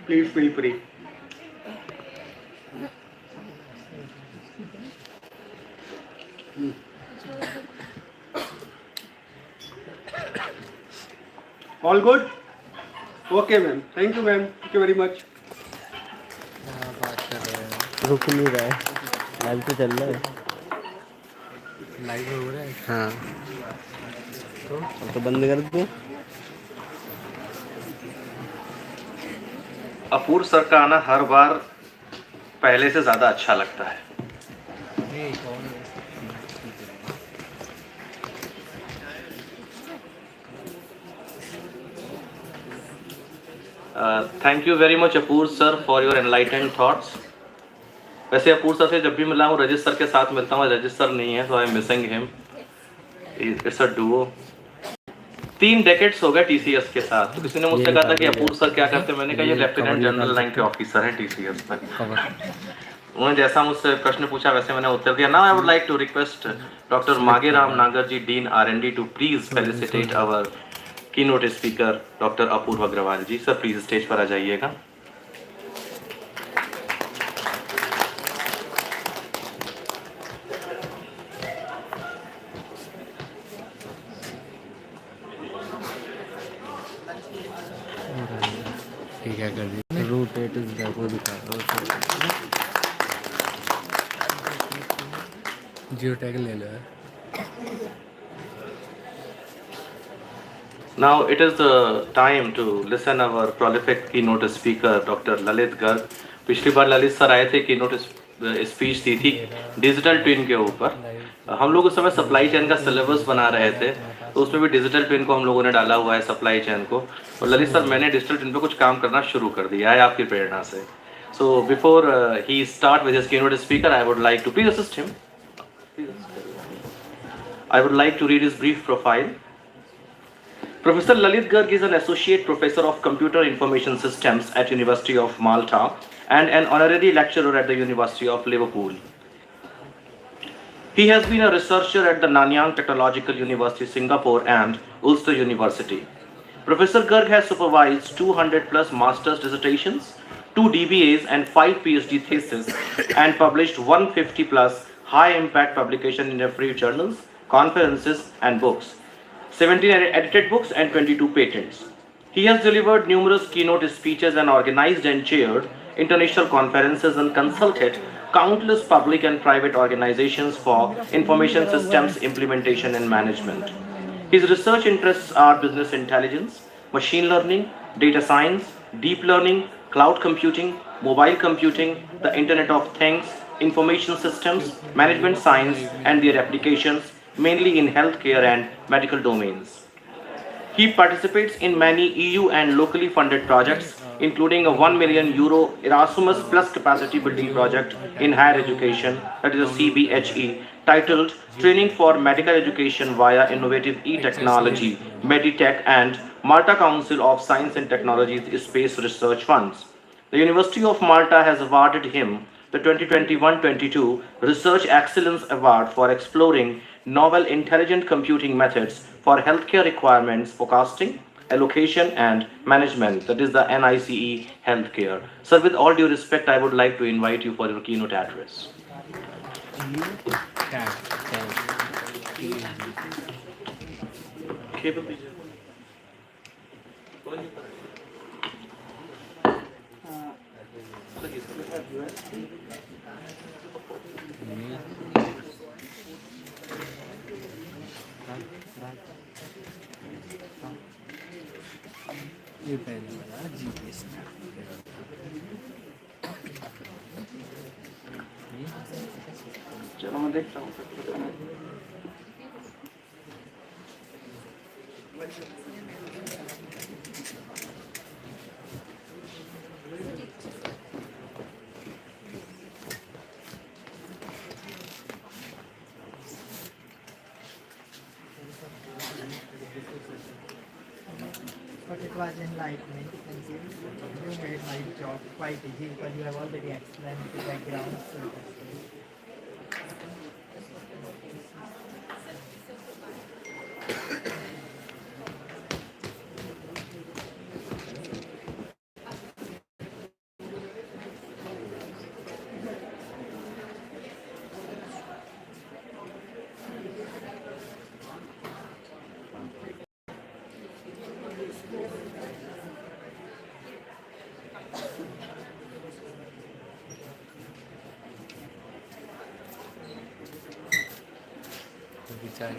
Please feel free. All good? Okay, ma'am. Thank you, ma'am. Thank you very much. क्या बात कर रहे हैं? रुक नहीं रहा है, लाइव तो चल रहा है। लाइव हो रहा है? हाँ। तो बंद कर दो। अपूर्व सर का आना हर बार पहले से ज़्यादा अच्छा लगता है। Thank you very much Apurva sir for your enlightened thoughts. वैसे अपूर्व सर से जब भी मिला हूँ रजित सर के साथ मिलता हूँ, रजित सर नहीं है तो I am missing him. It's a duo. 3 decades हो गए टीसीएस के साथ। तो किसी ने मुझसे कहा था कि अपूर्व सर क्या करते हैं, मैंने कहा ये लेफ्टिनेंट जनरल रैंक के ऑफिसर हैं टीसीएस पर। उन्होंने जैसा मुझसे प्रश्न पूछा वैसे मैंने उत्तर दिया। Now I would like to request doctor Mageram Nagar ji, dean R and D, to please felicitate our keynote speaker doctor Apurva Agarwal ji. Sir please stage पर आ जाइएगा। क्या कर दिया? रोटेट इस को दिखा रहा हूँ। जियो टैग ले लो। Now it is the time to listen our prolific keynote speaker Dr. Lalit Garg। पिछली बार ललित सर आए थे, कीनोट स्पीच दी थी डिजिटल ट्विन के ऊपर। हम लोग उस समय सप्लाई चेन का सिलेबस बना रहे थे, तो उसमें भी डिजिटल ट्विन को हम लोगों ने डाला हुआ है, सप्लाई चेन को। और ललित सर मैंने डिजिटल ट्विन पे कुछ काम करना शुरू कर दिया है आपकी प्रेरणा से। So before he start with his keynote speaker, I would like to please assist him. I would like to read his brief profile. Professor Lalit Garg is an Associate Professor of Computer Information Systems at University of Malta and an Honorary Lecturer at the University of Liverpool. He has been a researcher at the Nanyang Technological University, Singapore and Ulster University. Professor Garg has supervised 200 plus master's dissertations, 2 DBAs and 5 PhD theses and published 150 plus high impact publications in a few journals, conferences and books, 17 edited books and 22 patents. He has delivered numerous keynote speeches and organized and chaired international conferences and consulted countless public and private organizations for information systems implementation and management. His research interests are business intelligence, machine learning, data science, deep learning, cloud computing, mobile computing, the Internet of Things, information systems, management science, and their applications, mainly in healthcare and medical domains. He participates in many EU and locally funded projects, including a €1 million Erasmus Plus capacity building project in higher education, that is a CBHE, titled Training for Medical Education via Innovative E-Technology, Meditech, and Malta Council of Science and Technology's Space Research Funds. The University of Malta has awarded him the 2021-22 Research Excellence Award for exploring novel intelligent computing methods for healthcare requirements forecasting, allocation and management, that is the NICE Healthcare. Sir, with all due respect, I would like to invite you for your keynote address. ये पहले वाला GPS चलो मैं देखता हूँ। But it was enlightening and you made my job quite easy because you have already explained the background. Okay,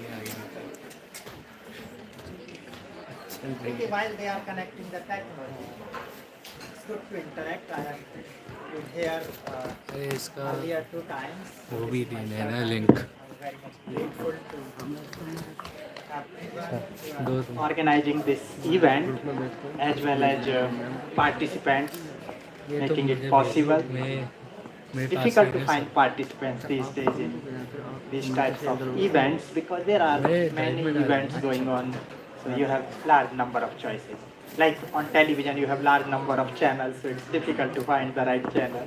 while they are connecting the technology, it's good to interact. I have been here अरे इसका earlier 2 times. वो भी This is my देना है third ना time. Link I'm very much grateful to दो everyone organizing this event as well as participants ये तो making it मुझे possible. मैं मेरे पास Difficult ही to है find सब participants these days in these types of events because there are मैं many time में डाल events going on, so you have large number of choices. Like on television you have large number of channels, so it's difficult to find the right channel.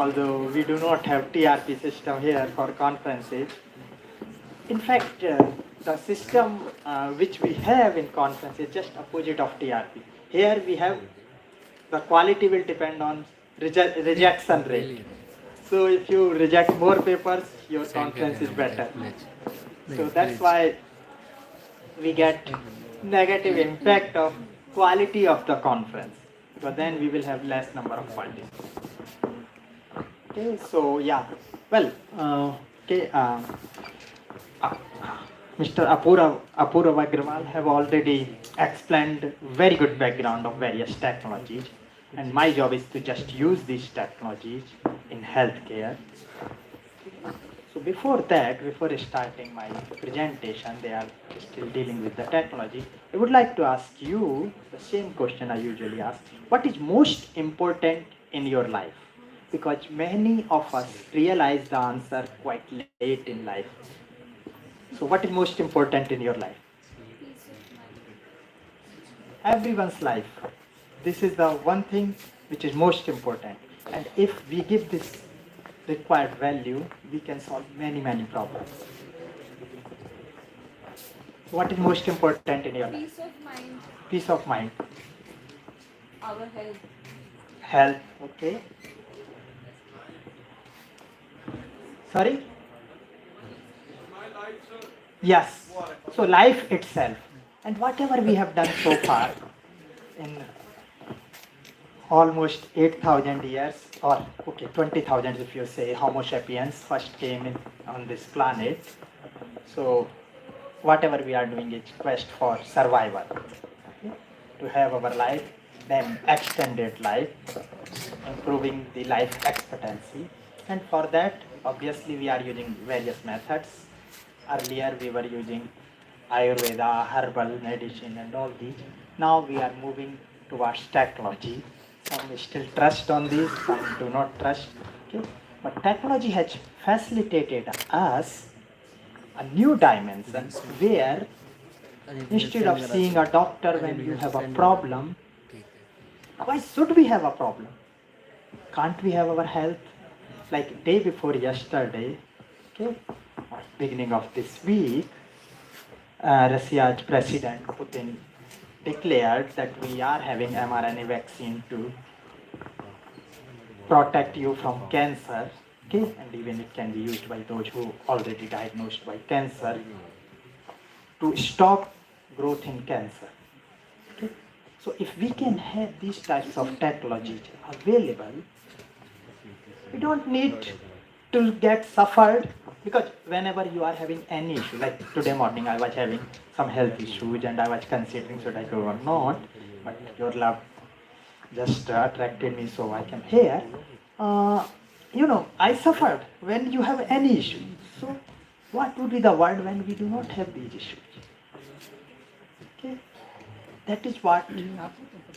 Although we do not have TRP system here for conferences. In fact, the system which we have in conference is just opposite of TRP. Here we have the quality will depend on rejection rate. So if you reject more papers, your conference is better. So that's why we get negative impact of quality of the conference, because then we will have less number of participants. Okay, so yeah, well, okay, uh, Mr. Apurav Agrawal have already explained very good background of various technologies, and my job is to just use these technologies in healthcare. So before that, before starting my presentation, they are still dealing with the technology. I would like to ask you the same question I usually ask. What is most important in your life? Because many of us realize the answer quite late in life. So what is most important in your life? Everyone's life. This is the one thing which is most important. And if we give this required value, we can solve many, many problems. What is most important in your life? Peace of mind, Peace of mind. our health. Health, okay. Sorry? Yes. So life itself. And whatever we have done so far in almost 8,000 years, or okay, 20,000 if you say Homo sapiens first came in on this planet. So whatever we are doing is quest for survival, okay? To have our life, then extended life, improving the life expectancy. And for that, obviously we are using various methods. Earlier we were using Ayurveda, herbal medicine and all these. Now we are moving towards technology. Some still trust on this, some do not trust. Okay? But technology has facilitated us a new dimension where instead of seeing a doctor when you have a problem, why should we have a problem? Can't we have our health? Like day before yesterday, okay, or beginning of this week, Russia's President Putin declared that we are having mRNA vaccine to protect you from cancer, okay, and even it can be used by those who already diagnosed by cancer to stop growth in cancer. Okay? So if we can have these types of technologies available, we don't need to get suffered, because whenever you are having any issue, like today morning I was having some health issues and I was considering should I go or not, but your love just attracted me, so I came here. I suffered when you have any issue. So what would be the world when we do not have these issues? Okay, that is what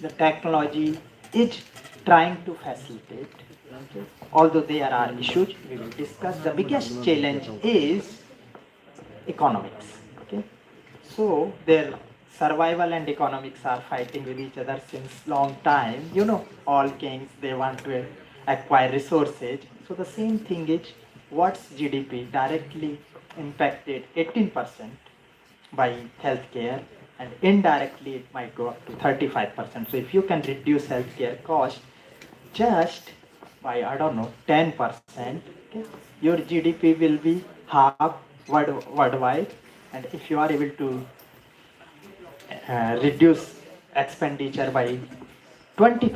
the technology is trying to facilitate. Okay. Although there are issues we will discuss, the biggest challenge is economics. Okay, so their survival and economics are fighting with each other since long time. All kings, they want to acquire resources. So the same thing is, what's GDP directly impacted 18% by healthcare, and indirectly it might go up to 35%. So if you can reduce healthcare cost just by, I don't know, 10%, okay, your GDP will be half worldwide. And if you are able to reduce expenditure by 20%,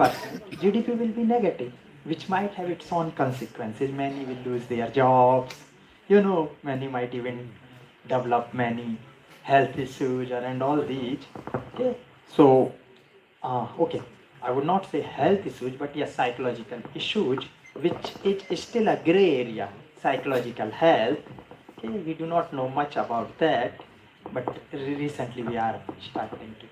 GDP will be negative, which might have its own consequences. Many will lose their jobs. Many might even develop many health issues and all these. Okay, so okay, I would not say health issues, but yes, psychological issues, which is still a gray area. Psychological health. Okay, we do not know much about that, but recently we are starting to.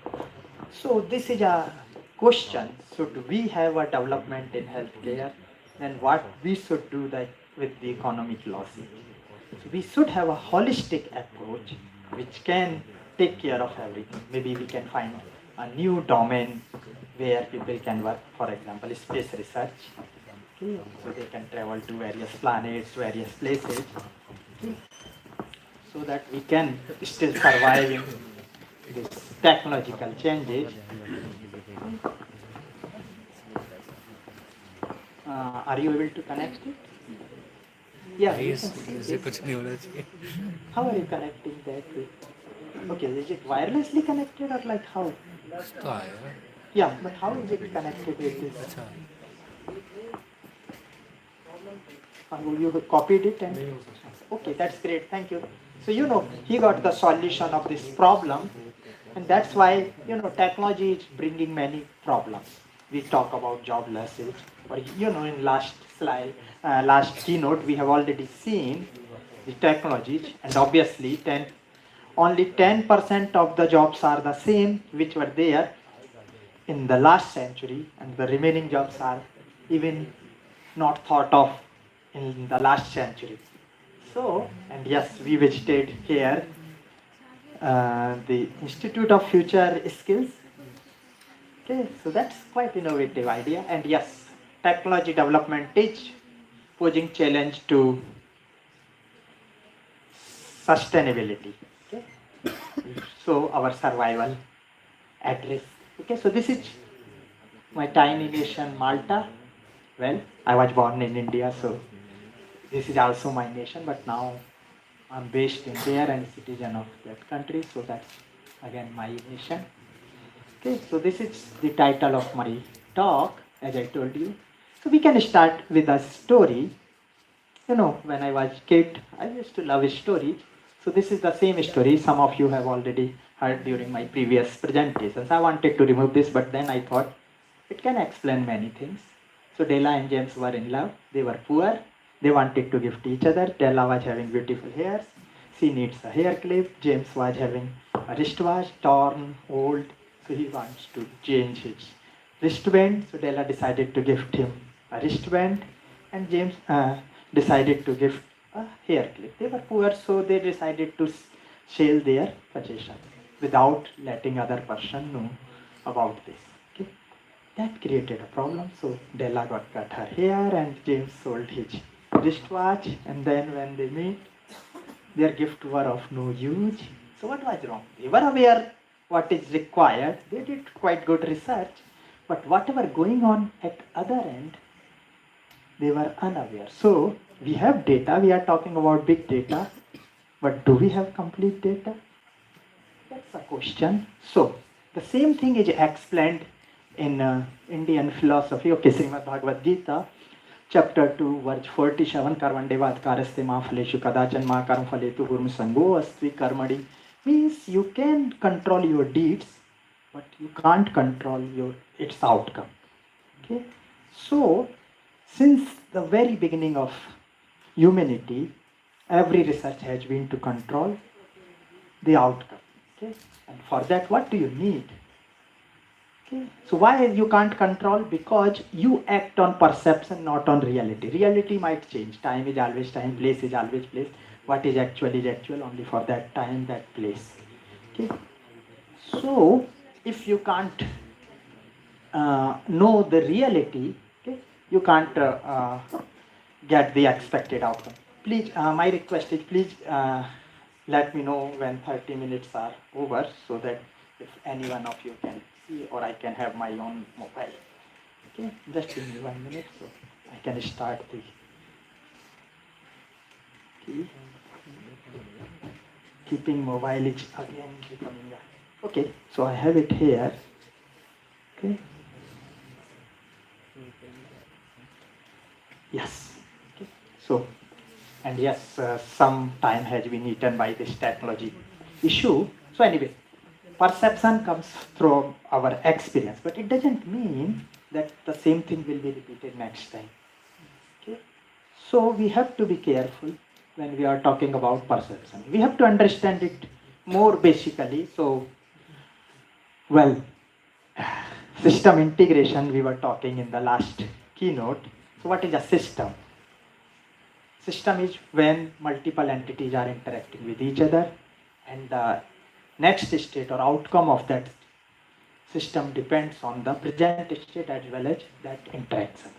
So this is a question: should we have a development in healthcare? Then what we should do that with the economic losses? So we should have a holistic approach which can take care of everything. Maybe we can find a new domain where people can work, for example, space research. Okay, so they can travel to various planets, various places, okay, so that we can still survive in these technological changes. Are you able to connect it? Yeah, you can see इससे it. कुछ नहीं होना चाहिए How are you connecting that with? Okay, is it wirelessly connected or like how? तो आया Yeah, but how is it connected with this? अच्छा You copied it and okay, that's great. Thank you. So he got the solution of this problem, and that's why technology is bringing many problems. We talk about job losses, or in last slide, last keynote, we have already seen the technologies, and obviously only 10% of the jobs are the same which were there in the last century, and the remaining jobs are even not thought of in the last century. So, and yes, we visited here the Institute of Future Skills. Okay, so that's quite innovative idea, and yes, technology development is posing challenge to sustainability. Okay, so our survival at risk. Okay, so this is my tiny nation, Malta. Well, I was born in India, so this is also my nation, but now I'm based in there and citizen of that country, so that's again my nation. Okay, so this is the title of my talk, as I told you. So we can start with a story. When I was kid, I used to love stories. So this is the same story. Some of you have already heard during my previous presentations. I wanted to remove this, but then I thought it can explain many things. So Della and James were in love. They were poor. They wanted to gift each other. Della was having beautiful hairs. She needs a hair clip. James was having a wristwatch, torn, old. So he wants to change his wristband. So Della decided to gift him a wristband. And James decided to gift a hair clip. They were poor, so they decided to sell their possession without letting other person know about this. Okay, that created a problem. So Della got cut her hair, and James sold his wristwatch. And then when they meet, their gifts were of no use. So what was wrong? They were aware what is required. They did quite good research, but whatever going on at other end, they were unaware. So we have data. We are talking about big data, but do we have complete data? That's a question. So the same thing is explained in Indian philosophy. Okay, Srimad Bhagavad Gita, chapter 2, verse 47. Karmandevat karaste ma phaleshu kadachan ma karma phaletu gurm sango astvi karmadi. Means you can control your deeds, but you can't control its outcome. Okay, so since the very beginning of humanity, every research has been to control the outcome. Okay, and for that, what do you need? Okay, so why you can't control? Because you act on perception, not on reality. Reality might change. Time is always time. Place is always place. What is actual only for that time, that place. Okay, so if you can't know the reality, okay, you can't get the expected outcome. Please, my request is please let me know when 30 minutes are over, so that if any one of you can see, or I can have my own mobile. Okay, just give me 1 minute so I can start the key. Keeping mobile is again becoming a... Okay, so I have it here. Okay. Yes. Okay. So And yes, some time has been eaten by this technology issue. So anyway, perception comes from our experience, but it doesn't mean that the same thing will be repeated next time. Okay? So we have to be careful when we are talking about perception. We have to understand it more basically. So, well, system integration we were talking in the last keynote. So what is a system? System is when multiple entities are interacting with each other, and the next state or outcome of that system depends on the present state as well as that interaction.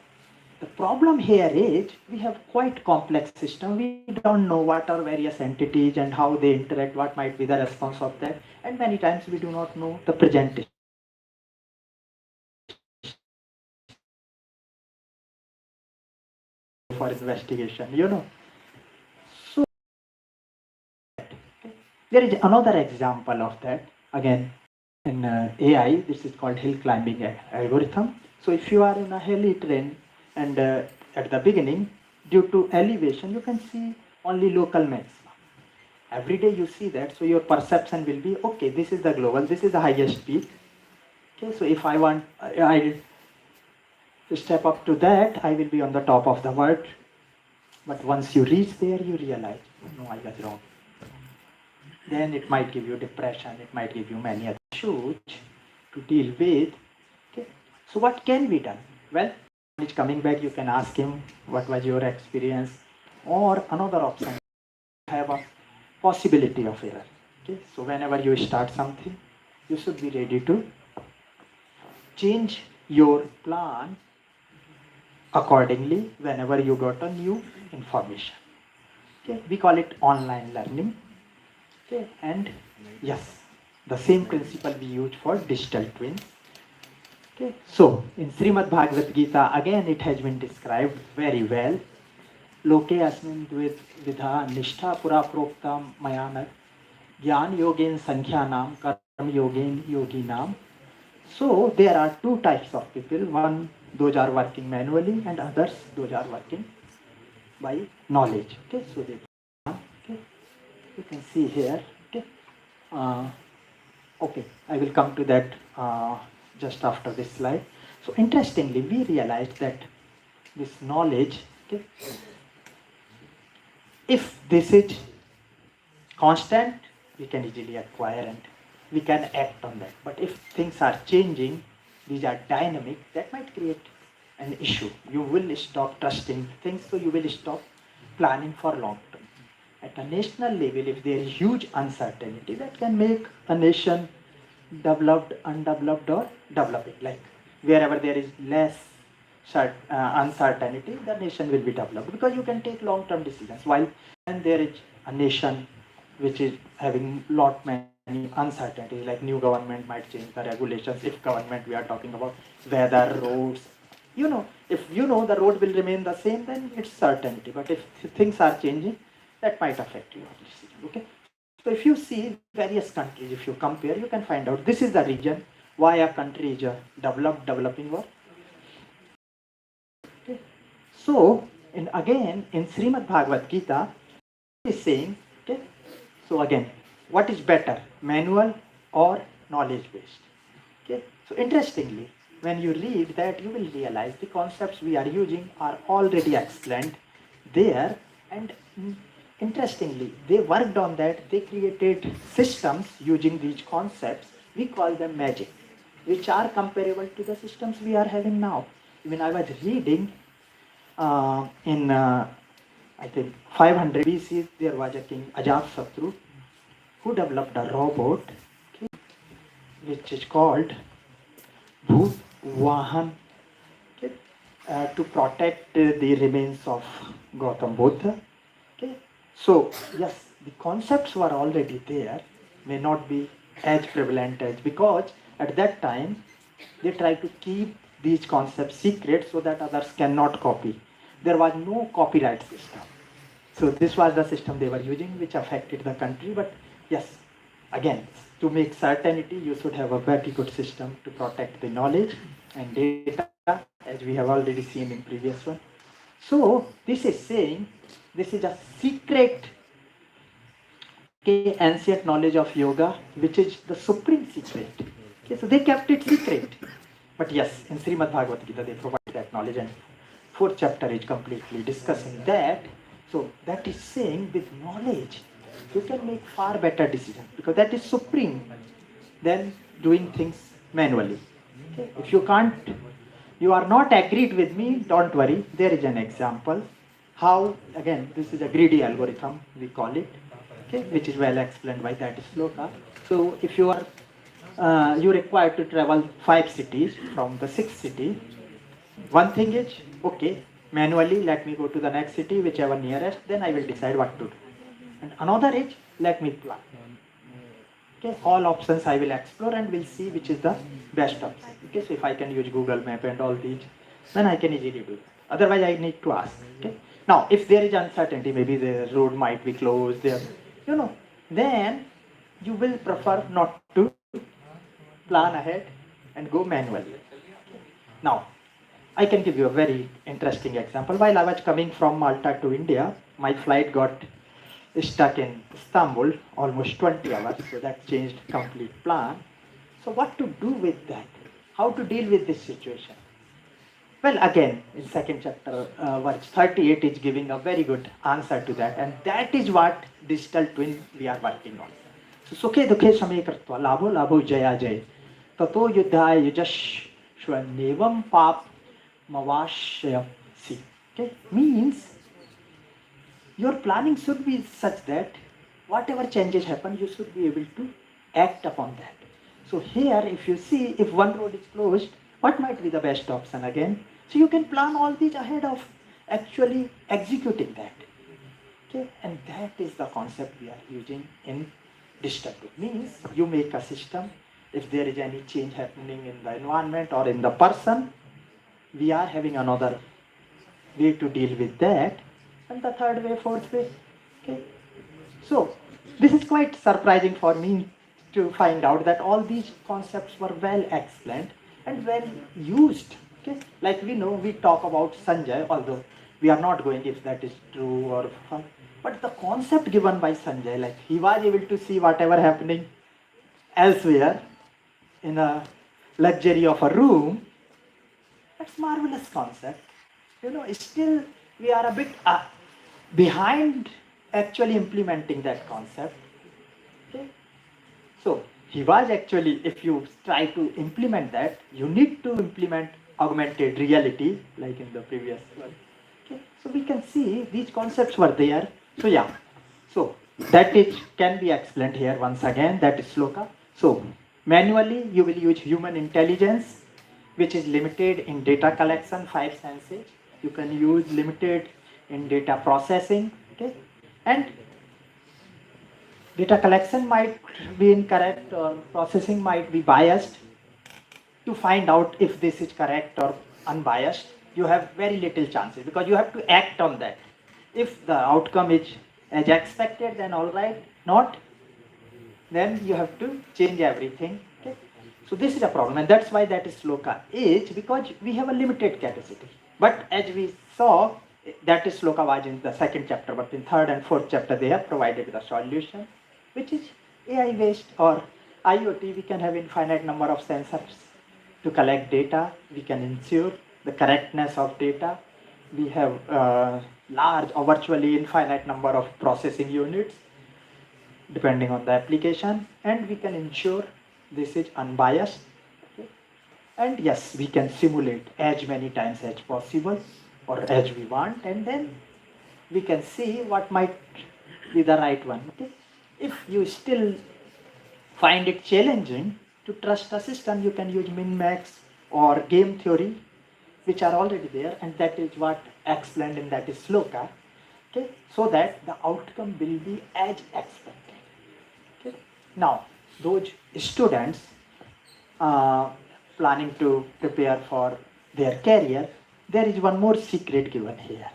The problem here is we have quite complex system. We don't know what are various entities and how they interact, what might be the response of that, and many times we do not know the present state. For investigation, So there is another example of that. Again, in AI, this is called hill climbing algorithm. So if you are in a hilly terrain and at the beginning, due to elevation, you can see only local maximum. Every day you see that, so your perception will be, okay, this is the global, this is the highest peak. Okay, so if I want, I step up to that, I will be on the top of the world. But once you reach there, you realize, no, I was wrong. Then it might give you depression, it might give you many other issues to deal with. Okay. So what can be done? Well, when he's coming back, you can ask him what was your experience, or another option, have a possibility of error. Okay. So whenever you start something, you should be ready to change your plan accordingly whenever you got a new information. Okay. We call it online learning. Okay, and yes, the same principle we use for digital twins. Okay, so in Srimad Bhagavad Gita, again it has been described very well. Loke asmin vidha nishtha pura proktam mayanak jnana yogen sankhyanam karma yogen yoginam. So there are two types of people. One, those are working manually, and others, those are working by knowledge. Okay, so they, okay, you can see here. Okay. Okay, I will come to that just after this slide. So interestingly, we realized that this knowledge, okay, if this is constant, we can easily acquire and we can act on that. But if things are changing, these are dynamic, that might create an issue. You will stop trusting things, so you will stop planning for long term. At a national level, if there is huge uncertainty, that can make a nation developed, undeveloped, or developing. Like wherever there is less uncertainty, the nation will be developed because you can take long-term decisions. While when there is a nation which is having lot many uncertainties, like new government might change the regulations. If government we are talking about weather, roads, if the road will remain the same, then it's certainty. But if things are changing, that might affect your decision. Okay. So if you see various countries, if you compare, you can find out this is the region why a country is developed, developing, or okay. So again in Srimad Bhagavad Gita is saying, okay, so again, what is better, manual or knowledge based? Okay, so interestingly, when you read that, you will realize the concepts we are using are already explained there, and interestingly, they worked on that. They created systems using these concepts. We call them magic, which are comparable to the systems we are having now. When I was reading in I think 500 BC, there was a king Ajatasattu who developed a robot, okay, which is called Bhut Vahan, okay, to protect the remains of Gautam Buddha. Okay. So yes, the concepts were already there, may not be as prevalent as, because at that time they tried to keep these concepts secret so that others cannot copy. There was no copyright system. So this was the system they were using, which affected the country. But yes, again, to make certainty, you should have a very good system to protect the knowledge and data, as we have already seen in previous one. So this is saying this is a secret, okay, ancient knowledge of yoga, which is the supreme secret. Okay, so they kept it secret. But yes, in Srimad Bhagavad Gita, they provide that knowledge, and fourth chapter is completely discussing that. So that is saying with knowledge, you can make far better decisions because that is supreme than doing things manually. Okay? If you can't, you are not agreed with me, don't worry. There is an example. How, again, this is a greedy algorithm, we call it, okay, which is well explained by that sloka. So if you are you require to travel 5 cities from the 6th city. One thing is, okay, manually let me go to the next city, whichever nearest, then I will decide what to do. And another is, let me plan. Okay, all options I will explore and will see which is the best option. Okay, so if I can use Google Map and all these, then I can easily do it. Otherwise, I need to ask. Okay. Now, if there is uncertainty, maybe the road might be closed there, then you will prefer not to plan ahead and go manually. Now, I can give you a very interesting example. While I was coming from Malta to India, my flight got stuck in Istanbul almost 20 hours, so that changed complete plan. So what to do with that? How to deal with this situation? Well, again, in second chapter, verse 38 is giving a very good answer to that, and that is what digital twin we are working on. So, sukhe dukhe same kartva, labho labho jaya jay, tato yuddhaya yujashvanevam pap mavashayam si. Okay, means your planning should be such that whatever changes happen, you should be able to act upon that. So here, if you see, if one road is closed, what might be the best option again? So you can plan all these ahead of actually executing that. Okay, and that is the concept we are using in digital. Means you make a system. If there is any change happening in the environment or in the person, we are having another way to deal with that, and the third way, fourth way. Okay, so this is quite surprising for me to find out that all these concepts were well explained and well used. Okay, like we know, we talk about Sanjay, although we are not going if that is true or false, but the concept given by Sanjay, like he was able to see whatever happening elsewhere in a luxury of a room. That's marvelous concept. Still we are a bit behind actually implementing that concept. Okay? So he was actually, if you try to implement that, you need to implement augmented reality, like in the previous one. Okay? So we can see these concepts were there. So yeah, so that is can be explained here once again. That is sloka. So manually you will use human intelligence, which is limited in data collection, 5 senses. You can use limited in data processing. Okay, and data collection might be incorrect or processing might be biased. To find out if this is correct or unbiased, you have very little chances because you have to act on that. If the outcome is as expected, then all right. Not, then you have to change everything. Okay? So this is a problem, and that's why that is sloka is, because we have a limited capacity. But as we saw, that is sloka was in the second chapter, but in third and fourth chapter they have provided the solution, which is AI based or IoT. We can have infinite number of sensors to collect data. We can ensure the correctness of data. We have large or virtually infinite number of processing units depending on the application, and we can ensure this is unbiased. Okay? And yes, we can simulate as many times as possible or as we want, and then we can see what might be the right one. Okay? If you still find it challenging to trust a system, you can use min-max or game theory, which are already there, and that is what explained in that is sloka. Okay? So that the outcome will be as expected. Okay? Now, those students planning to prepare for their career, there is one more secret given here.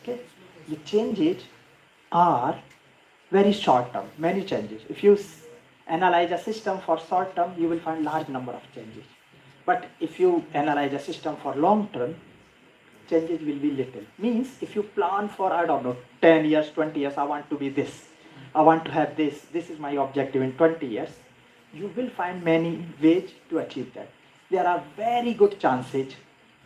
Okay? The changes are very short term, many changes. If you analyze a system for short term, you will find large number of changes. But if you analyze a system for long term, changes will be little. Means if you plan for, I don't know, 10 years, 20 years, I want to be this, I want to have this is my objective in 20 years, you will find many ways to achieve that. There are very good chances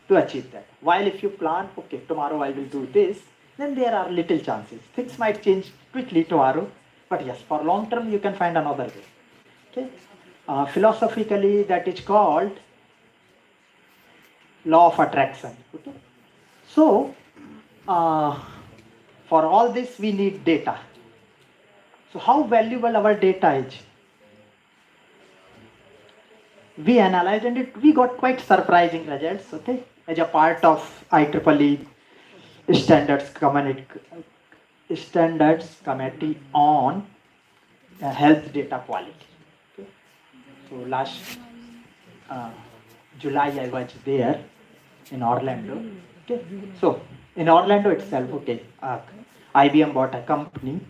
to achieve that. While if you plan, okay, tomorrow I will do this, then there are little chances. Things might change quickly tomorrow, but yes, for long term you can find another way. Okay. Philosophically, that is called law of attraction. Okay. So, for all this we need data. So, how valuable our data is? We analyzed and we got quite surprising results. Okay, as a part of IEEE standards committee on health data quality. Okay. So last July I was there in Orlando. Okay. So in Orlando itself, okay, IBM bought a company,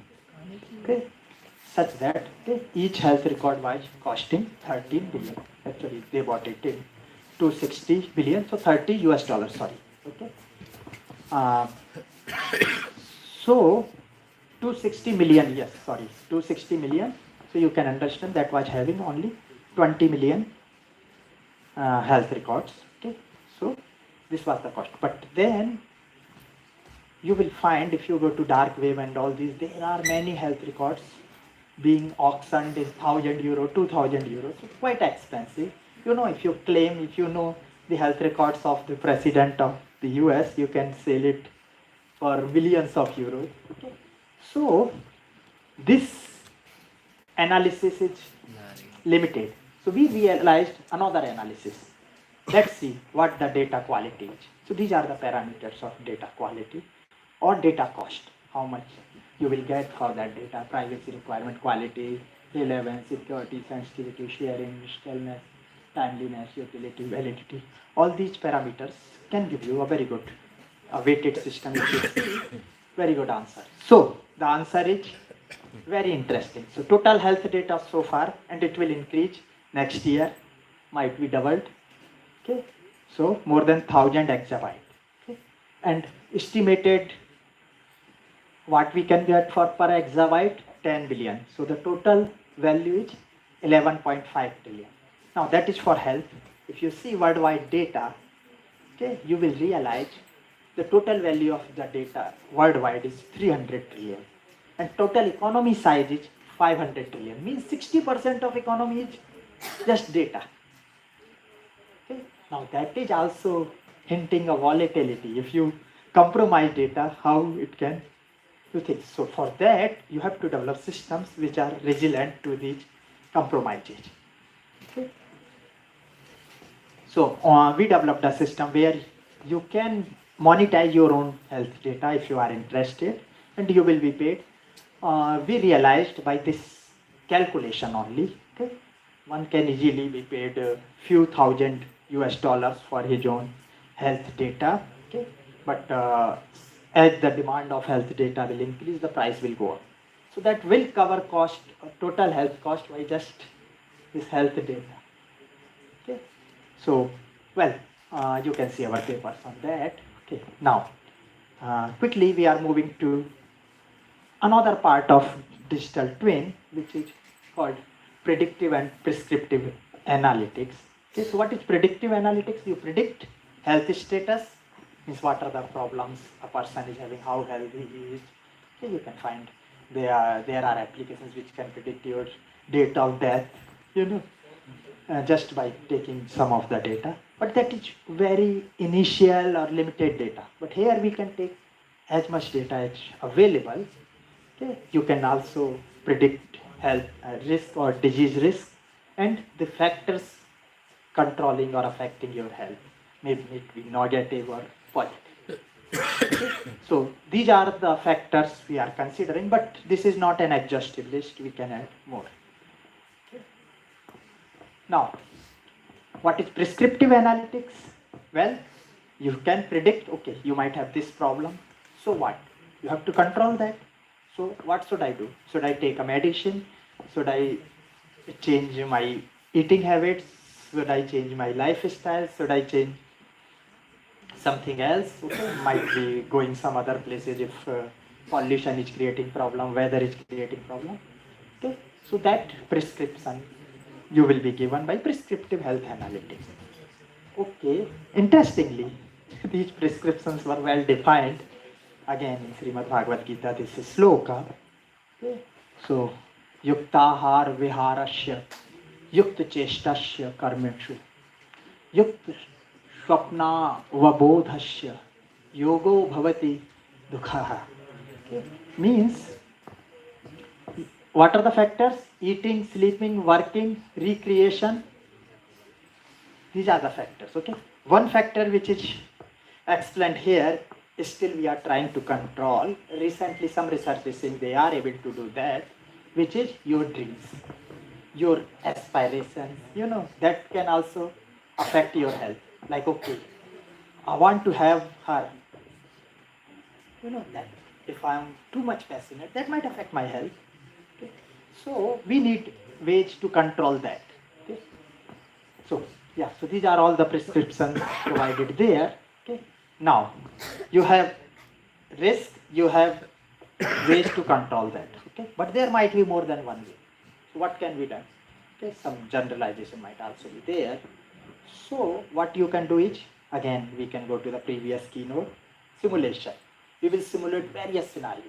okay, such that okay, each health record was costing 13 billion. Actually, they bought it in 260 billion, so 30 US dollars. Sorry. Okay. So 260 million, yes, sorry, 260 million. So you can understand that was having only 20 million health records. Okay, so this was the cost. But then you will find if you go to dark web and all these, there are many health records being auctioned in €1,000, €2,000. So quite expensive. You know, if you claim, if you know the health records of the president of the US, you can sell it for millions of euros. Okay. So this analysis is limited. So we realized another analysis. Let's see what the data quality is. So these are the parameters of data quality or data cost. How much you will get for that data, privacy requirement, quality, relevance, security, sensitivity, sharing, stillness, timeliness, utility, validity. All these parameters can give you a very good weighted system, which is very good answer. So the answer is very interesting. So total health data so far, and it will increase next year, might be doubled. Okay, so more than 1,000 exabyte. Okay, and estimated what we can get for per exabyte 10 billion. So the total value is 11.5 trillion. Now that is for health. If you see worldwide data, okay, you will realize the total value of the data worldwide is 300 trillion. And total economy size is 500 trillion. Means 60% of economy is just data. Okay. Now that is also hinting of volatility. If you compromise data, how it can do things. So for that, you have to develop systems which are resilient to these compromises. Okay. So we developed a system where you can monetize your own health data if you are interested, and you will be paid. We realized by this calculation only, okay, one can easily be paid a few thousand US dollars for his own health data. Okay, but as the demand of health data will increase, the price will go up. So that will cover cost, total health cost by just this health data. Okay, so well, you can see our papers on that. Okay, now quickly we are moving to another part of digital twin, which is called predictive and prescriptive analytics. Okay, so what is predictive analytics? You predict health status, means what are the problems a person is having, how healthy he is. Okay, you can find there are applications which can predict your date of death, you know, just by taking some of the data. But that is very initial or limited data. But here we can take as much data as available. Okay, you can also predict health risk or disease risk and the factors controlling or affecting your health. Maybe it be negative or positive. Okay. So these are the factors we are considering, but this is not an exhaustive list. We can add more. Okay. Now, what is prescriptive analytics? Well, you can predict, okay, you might have this problem. So what? You have to control that. So what should I do? Should I take a medicine? Should I change my eating habits? Should I change my lifestyle? Should I change something else, okay, might be going some other places if pollution is creating problem, weather is creating problem. Okay, so that prescription you will be given by prescriptive health analytics. Okay, interestingly, these prescriptions were well defined. Again, in Srimad Bhagavad Gita, this is sloka. Okay, so yuktahar viharasya, yukta cheshtasya karmeshu, yukta swapna vabodhasya, yogo bhavati dukhaha. Okay, means what are the factors? Eating, sleeping, working, recreation. These are the factors. Okay. One factor which is explained here is still we are trying to control. Recently, some research is saying they are able to do that, which is your dreams, your aspirations. You know that can also affect your health. Like, okay, I want to have her. You know that if I am too much passionate, that might affect my health. Okay. So we need ways to control that. Okay. So yeah, so these are all the prescriptions provided there. Okay. Now you have risk, you have ways to control that. Okay, but there might be more than one way. So what can be done? Okay, some generalization might also be there. So what you can do is, again we can go to the previous keynote, simulation. We will simulate various scenarios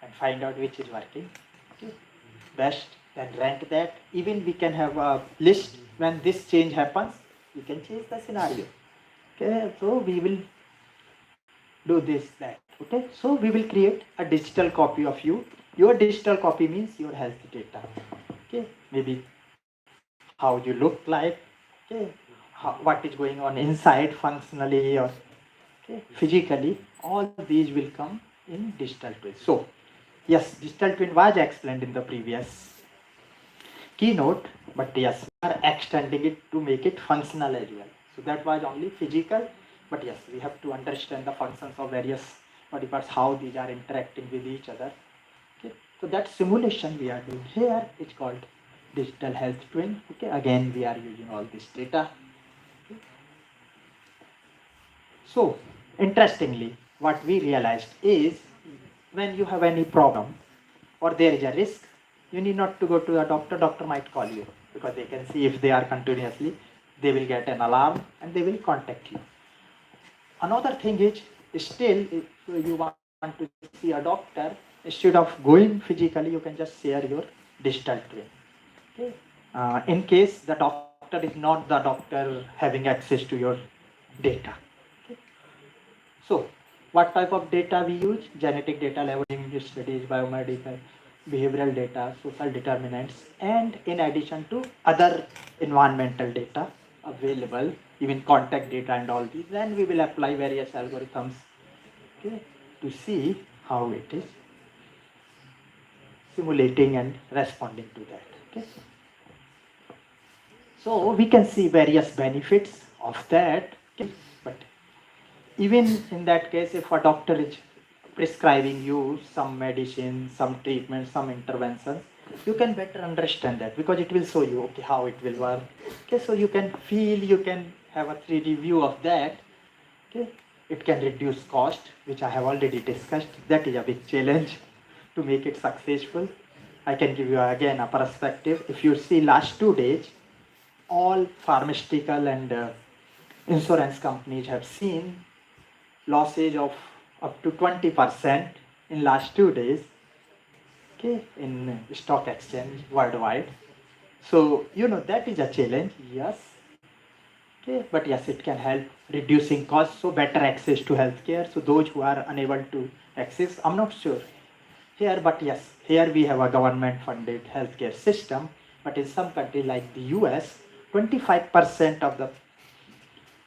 and find out which is working. Okay. Best, then rank that. Even we can have a list when this change happens, we can change the scenario. Okay, so we will do this, that. Okay, so we will create a digital copy of you. Your digital copy means your health data. Okay, maybe how you look like, okay, what is going on inside functionally or okay, physically, all these will come in digital twin. So yes, digital twin was explained in the previous keynote, but yes, we are extending it to make it functional as well. So that was only physical, but yes, we have to understand the functions of various body parts, how these are interacting with each other. Okay, so that simulation we are doing here is called digital health twin. Okay, again we are using all this data. Okay. So interestingly, what we realized is when you have any problem or there is a risk, you need not to go to a doctor. Doctor might call you because they can see if they are continuously, they will get an alarm and they will contact you. Another thing is still if you want to see a doctor, instead of going physically, you can just share your digital twin. Okay. In case the doctor is not the doctor having access to your data. Okay. So what type of data we use? Genetic data, laboratory studies, biomedical, behavioral data, social determinants, and in addition to other environmental data available, even contact data and all these, then we will apply various algorithms, okay, to see how it is simulating and responding to that. Okay. So we can see various benefits of that. Okay. But even in that case, if a doctor is prescribing you some medicine, some treatment, some intervention, you can better understand that because it will show you okay how it will work. Okay, so you can feel, you can have a 3D view of that. Okay, it can reduce cost, which I have already discussed. That is a big challenge to make it successful. I can give you again a perspective. If you see last 2 days, all pharmaceutical and insurance companies have seen losses of up to 20% in last 2 days, okay, in stock exchange worldwide. So you know that is a challenge, yes. Okay, but yes, it can help reducing costs, so better access to healthcare. So those who are unable to access, I'm not sure here, but yes, here we have a government-funded healthcare system. But in some countries like the US, 25% of the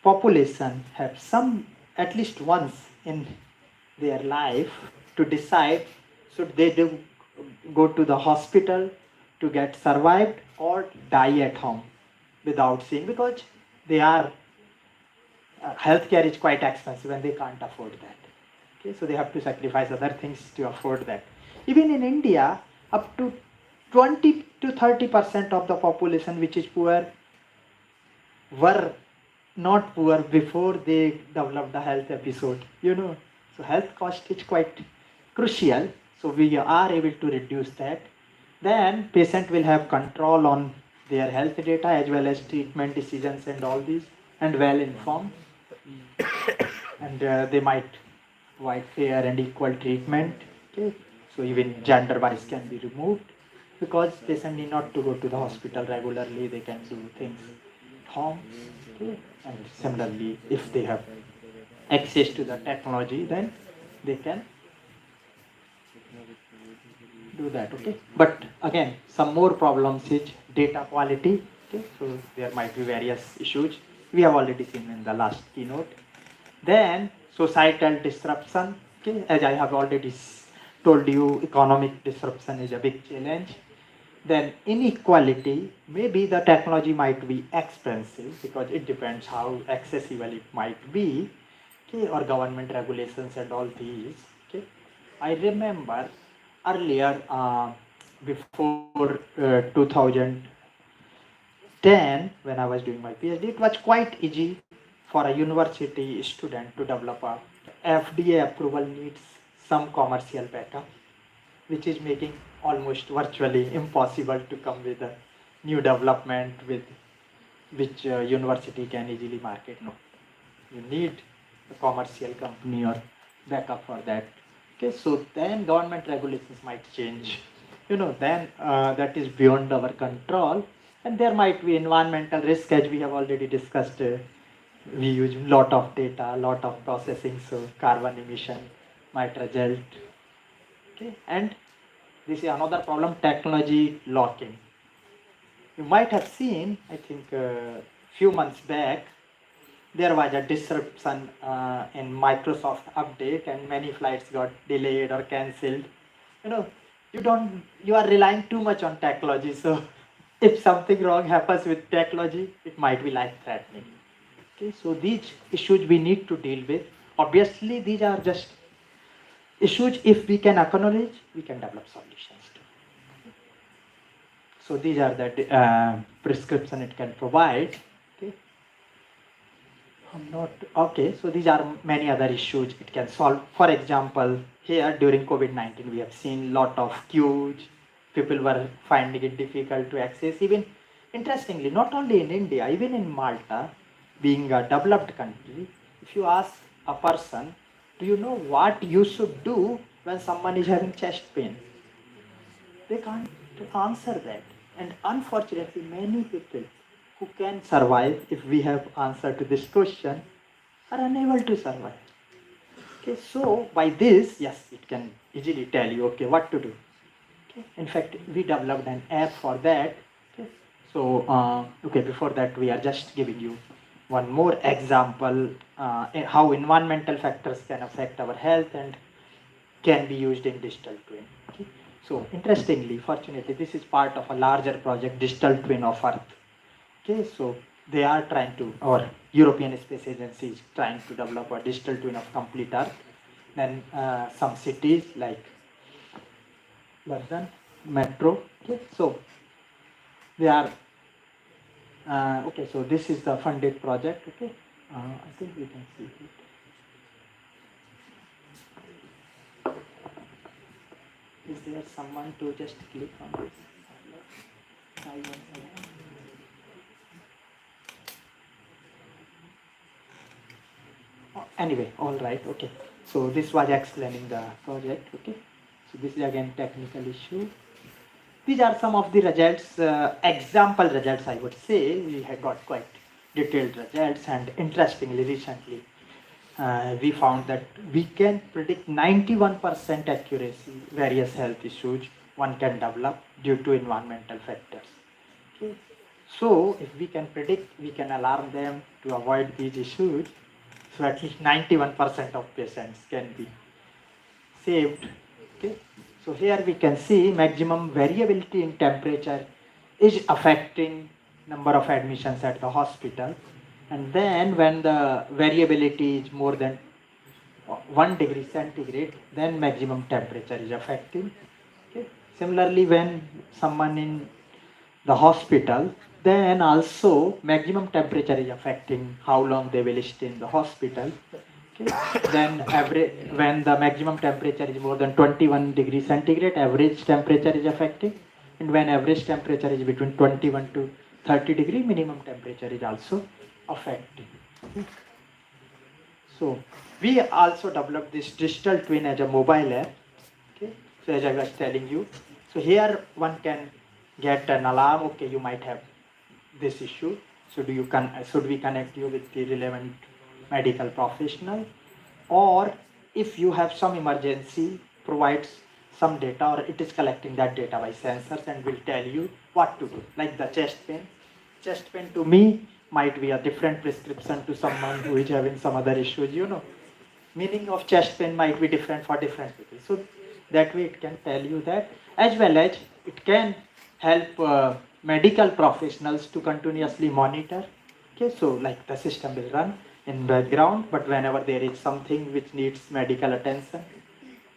population have some at least once in their life to decide should they do go to the hospital to get survived or die at home without seeing, because they are healthcare is quite expensive and they can't afford that. Okay, so they have to sacrifice other things to afford that. Even in India, up to 20 to 30% of the population which is poor were not poor before they develop the health episode, you know. So health cost is quite crucial. So we are able to reduce that. Then patient will have control on their health data as well as treatment decisions and all these, and well informed. And they might provide fair and equal treatment. Okay. So even gender bias can be removed because patient need not to go to the hospital regularly. They can do things at home. Okay. And similarly, if they have access to the technology, then they can do that. Okay. But again, some more problems is data quality. Okay. So there might be various issues we have already seen in the last keynote. Then societal disruption. Okay, as I have already told you, economic disruption is a big challenge. Then inequality, maybe the technology might be expensive because it depends how accessible it might be. Okay, or government regulations and all these. Okay, I remember earlier, before 2010, when I was doing my PhD, it was quite easy for a university student to develop a FDA approval needs some commercial backup, which is making almost virtually impossible to come with a new development with which university can easily market. No, you need a commercial company or backup for that. Okay, so then government regulations might change. You know, then that is beyond our control, and there might be environmental risk as we have already discussed. We use lot of data, lot of processing, so carbon emission might result. Okay, and this is another problem: technology locking. You might have seen, I think, few months back, there was a disruption in Microsoft update, and many flights got delayed or cancelled. You know, you are relying too much on technology. So, if something wrong happens with technology, it might be life threatening. Okay, so these issues we need to deal with. Obviously, these are just issues. If we can acknowledge, we can develop solutions too. So these are the prescription it can provide. Okay. I'm not okay. So these are many other issues it can solve. For example, here during COVID-19, we have seen lot of queues. People were finding it difficult to access. Even interestingly, not only in India, even in Malta, being a developed country, if you ask a person, do you know what you should do when someone is having chest pain? They can't answer that. And unfortunately, many people who can survive, if we have answer to this question, are unable to survive. Okay, so by this, yes, it can easily tell you, okay, what to do. Okay. In fact, we developed an app for that. Okay. So, okay, before that, we are just giving you one more example how environmental factors can affect our health and can be used in digital twin. Okay. So, interestingly, fortunately, this is part of a larger project, digital twin of Earth. Okay, so they are trying to, or European Space Agency is trying to develop a digital twin of complete Earth. Then some cities like London Metro. Okay, so they are okay. So this is the funded project. Okay, I think we can see it. Is there someone to just click on this? Anyway, all right, okay. So this was explaining the project. Okay, so this is again technical issue. These are some of the results, example results, I would say. We have got quite detailed results, and interestingly, recently, we found that we can predict 91% accuracy various health issues one can develop due to environmental factors. Okay. So, if we can predict, we can alarm them to avoid these issues. So, at least 91% of patients can be saved. Okay. So here we can see maximum variability in temperature is affecting number of admissions at the hospital, and then when the variability is more than 1 degree centigrade, then maximum temperature is affecting. Okay. Similarly, when someone in the hospital Then also maximum temperature is affecting how long they will stay in the hospital. Okay. Then when the maximum temperature is more than 21 degrees centigrade, average temperature is affecting. And when average temperature is between 21 to 30 degree, minimum temperature is also affecting. Okay. So we also developed this digital twin as a mobile app. Okay. So as I was telling you, so here one can get an alarm. Okay, you might have this issue. Should we connect you with the relevant medical professional, or if you have some emergency, provides some data, or it is collecting that data by sensors and will tell you what to do. Like the chest pain. Chest pain to me might be a different prescription to someone who is having some other issues. Meaning of chest pain might be different for different people. So that way it can tell you that, as well as it can help medical professionals to continuously monitor. Okay, so like the system will run in background, but whenever there is something which needs medical attention,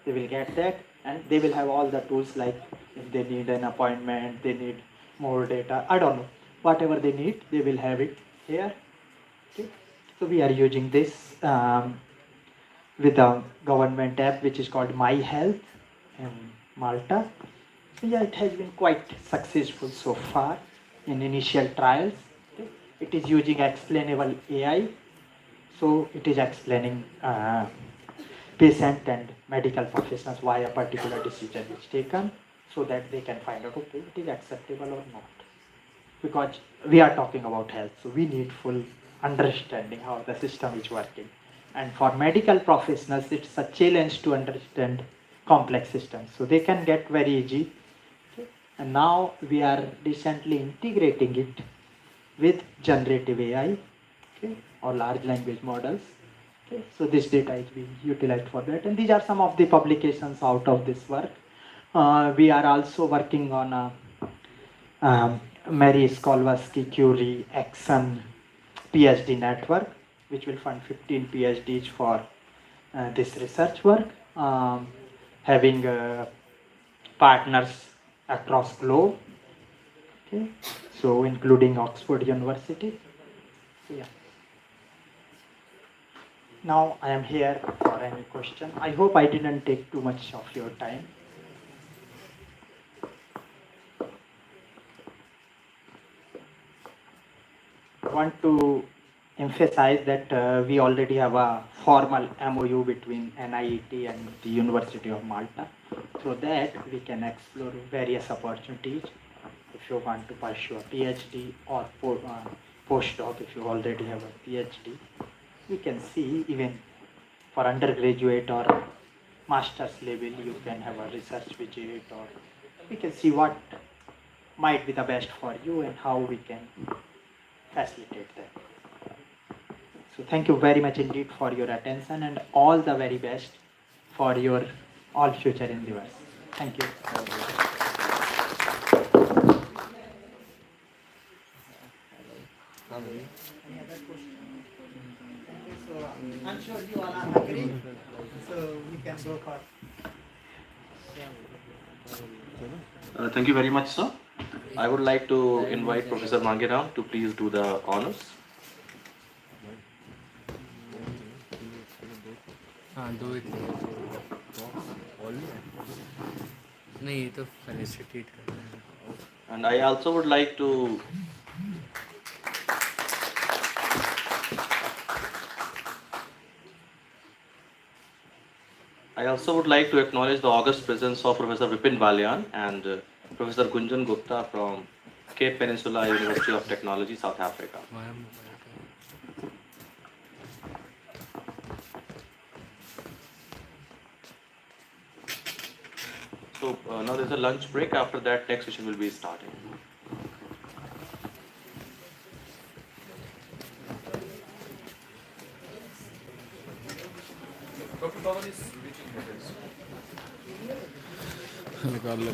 they will get that, and they will have all the tools, like if they need an appointment, they need more data, I don't know, whatever they need, they will have it here. Okay. So we are using this with a government app which is called My Health in Malta. So yeah, it has been quite successful so far in initial trials. Okay. It is using explainable AI, so it is explaining patient and medical professionals why a particular decision is taken, so that they can find out, okay, it is acceptable or not. Because we are talking about health, so we need full understanding how the system is working. And for medical professionals, it's a challenge to understand complex systems, so they can get very easy. Okay. And now we are recently integrating it with generative AI, okay, or large language models. Okay. So this data is being utilized for that, and these are some of the publications out of this work. We are also working on a Mary Skolwaski-Curie Action PhD network, which will fund 15 PhDs for this research work, having partners across globe. Okay, so including Oxford University. So yeah. Now I am here for any question. I hope I didn't take too much of your time. I want to emphasize that we already have a formal MOU between NIET and the University of Malta, so that we can explore various opportunities. If you want to pursue a PhD or postdoc, if you already have a PhD, we can see even for undergraduate or master's level, you can have a research visit, or we can see what might be the best for you and how we can facilitate that. So thank you very much indeed for your attention, and all the very best for your all future endeavors. Thank you. Any other question? So I'm sure you all are agree. So we can go for. Thank you very much, sir. I would like to invite Professor Mangiram to please do the honors. हाँ दो ही थे नहीं ये तो felicitate करना है And I also would like to acknowledge the august presence of Professor Vipin Balyan and Professor Gunjan Gupta from Cape Peninsula University of Technology, South Africa. हमारा mobile का So now there's a lunch break. After that, next session will be starting. निकाल लो